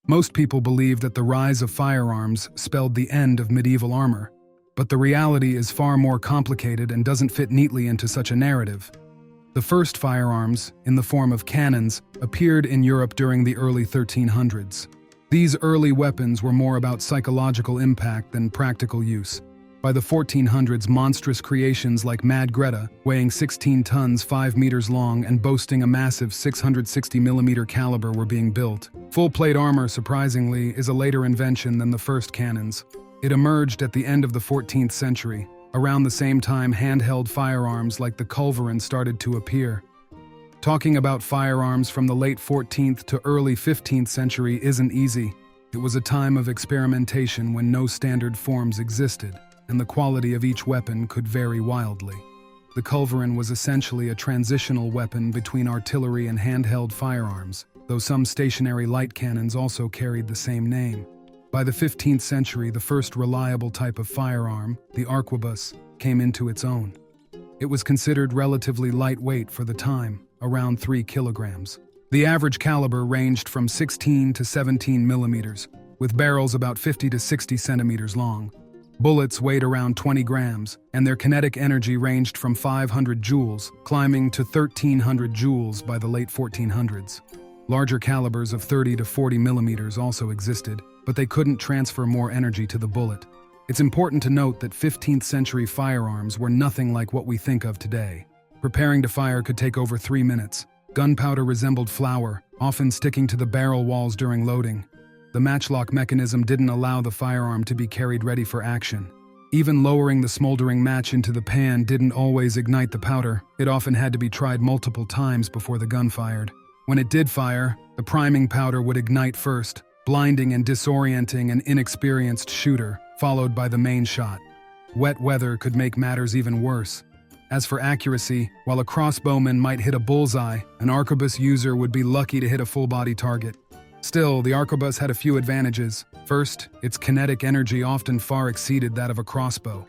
Most people believe that the rise of firearms spelled the end of medieval armor, but the reality is far more complicated and doesn't fit neatly into such a narrative. The first firearms, in the form of cannons, appeared in Europe during the early 1300s. These early weapons were more about psychological impact than practical use. By the 1400s, monstrous creations like Mad Greta, weighing 16 tons, 5 meters long, and boasting a massive 660mm caliber were being built. Full-plate armor, surprisingly, is a later invention than the first cannons. It emerged at the end of the 14th century. Around the same time, handheld firearms like the culverin started to appear. Talking about firearms from the late 14th to early 15th century isn't easy. It was a time of experimentation when no standard forms existed, and the quality of each weapon could vary wildly. The culverin was essentially a transitional weapon between artillery and handheld firearms, though some stationary light cannons also carried the same name. By the 15th century, the first reliable type of firearm, the arquebus, came into its own. It was considered relatively lightweight for the time, around 3 kilograms. The average caliber ranged from 16 to 17 millimeters, with barrels about 50 to 60 centimeters long. Bullets weighed around 20 grams, and their kinetic energy ranged from 500 joules, climbing to 1,300 joules by the late 1400s. Larger calibers of 30 to 40 millimeters also existed, but they couldn't transfer more energy to the bullet. It's important to note that 15th century firearms were nothing like what we think of today. Preparing to fire could take over 3 minutes. Gunpowder resembled flour, often sticking to the barrel walls during loading. The matchlock mechanism didn't allow the firearm to be carried ready for action. Even lowering the smoldering match into the pan didn't always ignite the powder. It often had to be tried multiple times before the gun fired. When it did fire, the priming powder would ignite first, blinding and disorienting an inexperienced shooter, followed by the main shot. Wet weather could make matters even worse. As for accuracy, while a crossbowman might hit a bullseye, an arquebus user would be lucky to hit a full-body target. Still, the arquebus had a few advantages. First, its kinetic energy often far exceeded that of a crossbow.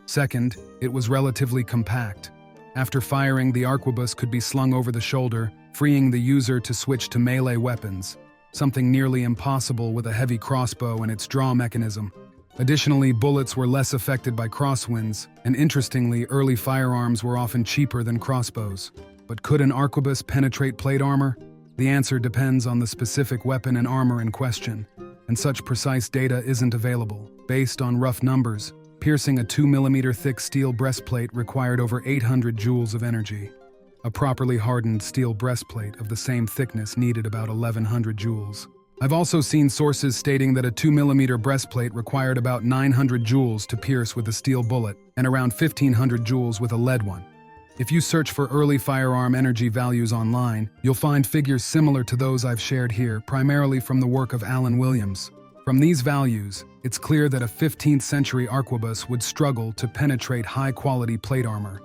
Second, it was relatively compact. After firing, the arquebus could be slung over the shoulder, freeing the user to switch to melee weapons, something nearly impossible with a heavy crossbow and its draw mechanism. Additionally, bullets were less affected by crosswinds, and interestingly, early firearms were often cheaper than crossbows. But could an arquebus penetrate plate armor? The answer depends on the specific weapon and armor in question, and such precise data isn't available. Based on rough numbers, piercing a 2mm thick steel breastplate required over 800 joules of energy. A properly hardened steel breastplate of the same thickness needed about 1100 joules. I've also seen sources stating that a 2mm breastplate required about 900 joules to pierce with a steel bullet, and around 1500 joules with a lead one. If you search for early firearm energy values online, you'll find figures similar to those I've shared here, primarily from the work of Alan Williams. From these values, it's clear that a 15th century arquebus would struggle to penetrate high-quality plate armor.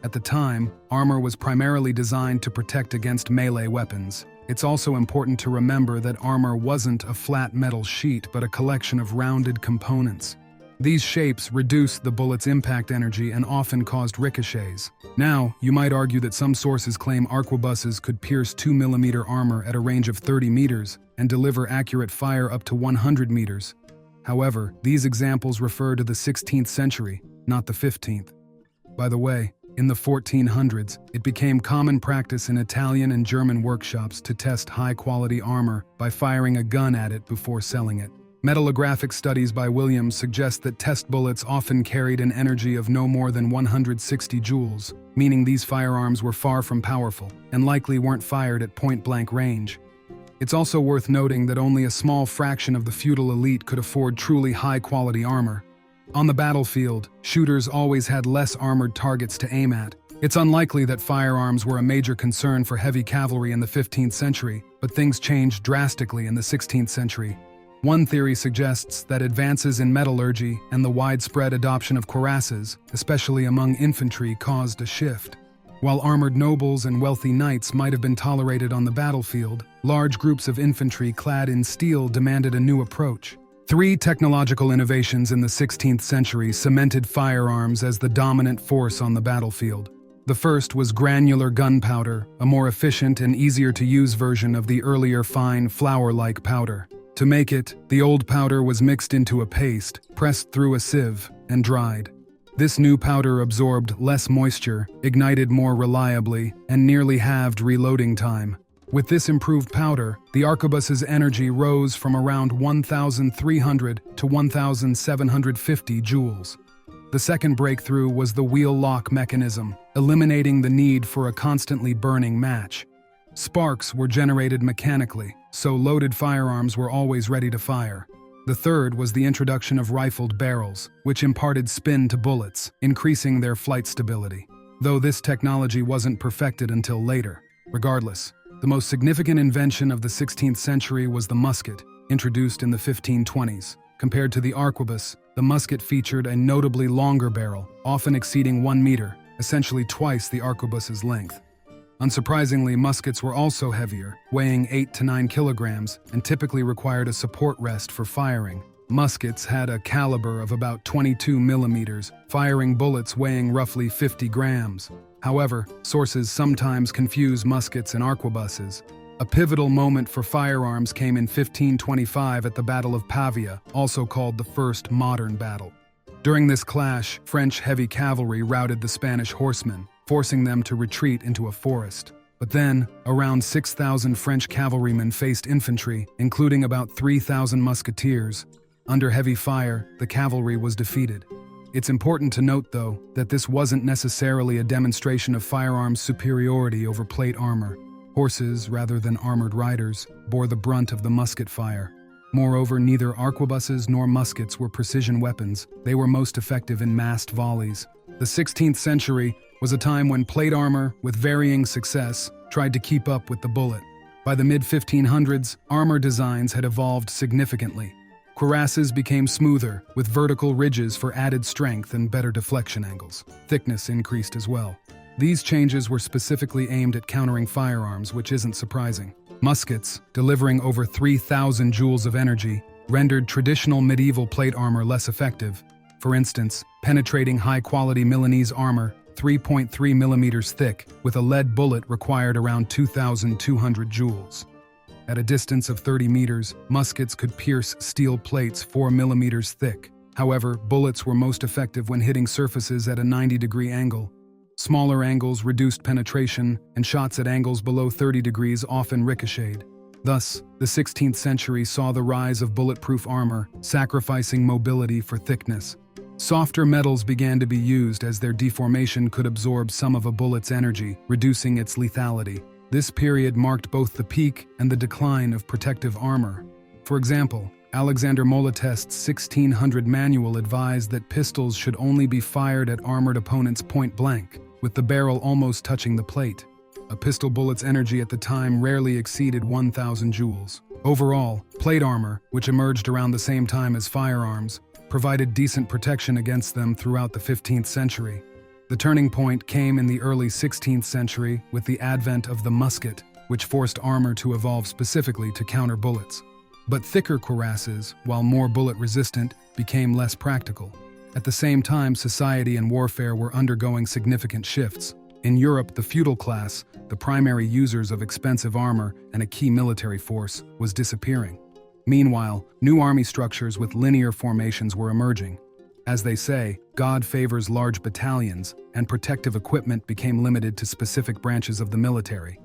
At the time, armor was primarily designed to protect against melee weapons. It's also important to remember that armor wasn't a flat metal sheet, but a collection of rounded components. These shapes reduced the bullet's impact energy and often caused ricochets. Now, you might argue that some sources claim arquebuses could pierce 2mm armor at a range of 30 meters and deliver accurate fire up to 100 meters. However, these examples refer to the 16th century, not the 15th. By the way, in the 1400s, it became common practice in Italian and German workshops to test high-quality armor by firing a gun at it before selling it. Metallographic studies by Williams suggest that test bullets often carried an energy of no more than 160 joules, meaning these firearms were far from powerful and likely weren't fired at point-blank range. It's also worth noting that only a small fraction of the feudal elite could afford truly high-quality armor. On the battlefield, shooters always had less armored targets to aim at. It's unlikely that firearms were a major concern for heavy cavalry in the 15th century, but things changed drastically in the 16th century. One theory suggests that advances in metallurgy and the widespread adoption of cuirasses, especially among infantry, caused a shift. While armored nobles and wealthy knights might have been tolerated on the battlefield, large groups of infantry clad in steel demanded a new approach. 3 technological innovations in the 16th century cemented firearms as the dominant force on the battlefield. The first was granular gunpowder, a more efficient and easier-to-use version of the earlier fine, flour-like powder. To make it, the old powder was mixed into a paste, pressed through a sieve, and dried. This new powder absorbed less moisture, ignited more reliably, and nearly halved reloading time. With this improved powder, the arquebus's energy rose from around 1,300 to 1,750 joules. The second breakthrough was the wheel lock mechanism, eliminating the need for a constantly burning match. Sparks were generated mechanically, so loaded firearms were always ready to fire. The third was the introduction of rifled barrels, which imparted spin to bullets, increasing their flight stability. Though this technology wasn't perfected until later. Regardless, the most significant invention of the 16th century was the musket, introduced in the 1520s. Compared to the arquebus, the musket featured a notably longer barrel, often exceeding 1 meter, essentially twice the arquebus's length. Unsurprisingly, muskets were also heavier, weighing 8 to 9 kilograms, and typically required a support rest for firing. Muskets had a caliber of about 22 millimeters, firing bullets weighing roughly 50 grams. However, sources sometimes confuse muskets and arquebuses. A pivotal moment for firearms came in 1525 at the Battle of Pavia, also called the First Modern Battle. During this clash, French heavy cavalry routed the Spanish horsemen, forcing them to retreat into a forest. But then, around 6,000 French cavalrymen faced infantry, including about 3,000 musketeers. Under heavy fire, the cavalry was defeated. It's important to note, though, that this wasn't necessarily a demonstration of firearms' superiority over plate armor. Horses, rather than armored riders, bore the brunt of the musket fire. Moreover, neither arquebuses nor muskets were precision weapons. They were most effective in massed volleys. The 16th century was a time when plate armor, with varying success, tried to keep up with the bullet. By the mid-1500s, armor designs had evolved significantly. Cuirasses became smoother, with vertical ridges for added strength and better deflection angles. Thickness increased as well. These changes were specifically aimed at countering firearms, which isn't surprising. Muskets, delivering over 3,000 joules of energy, rendered traditional medieval plate armor less effective. For instance, penetrating high-quality Milanese armor, 3.3 millimeters thick, with a lead bullet required around 2,200 joules. At a distance of 30 meters, muskets could pierce steel plates 4 millimeters thick. However, bullets were most effective when hitting surfaces at a 90-degree angle. Smaller angles reduced penetration, and shots at angles below 30 degrees often ricocheted. Thus, the 16th century saw the rise of bulletproof armor, sacrificing mobility for thickness. Softer metals began to be used as their deformation could absorb some of a bullet's energy, reducing its lethality. This period marked both the peak and the decline of protective armor. For example, Alexander Molotest's 1600 manual advised that pistols should only be fired at armored opponents point blank, with the barrel almost touching the plate. A pistol bullet's energy at the time rarely exceeded 1,000 joules. Overall, plate armor, which emerged around the same time as firearms, provided decent protection against them throughout the 15th century. The turning point came in the early 16th century with the advent of the musket, which forced armor to evolve specifically to counter bullets. But thicker cuirasses, while more bullet-resistant, became less practical. At the same time, society and warfare were undergoing significant shifts. In Europe, the feudal class, the primary users of expensive armor and a key military force, was disappearing. Meanwhile, new army structures with linear formations were emerging. As they say, God favors large battalions, and protective equipment became limited to specific branches of the military.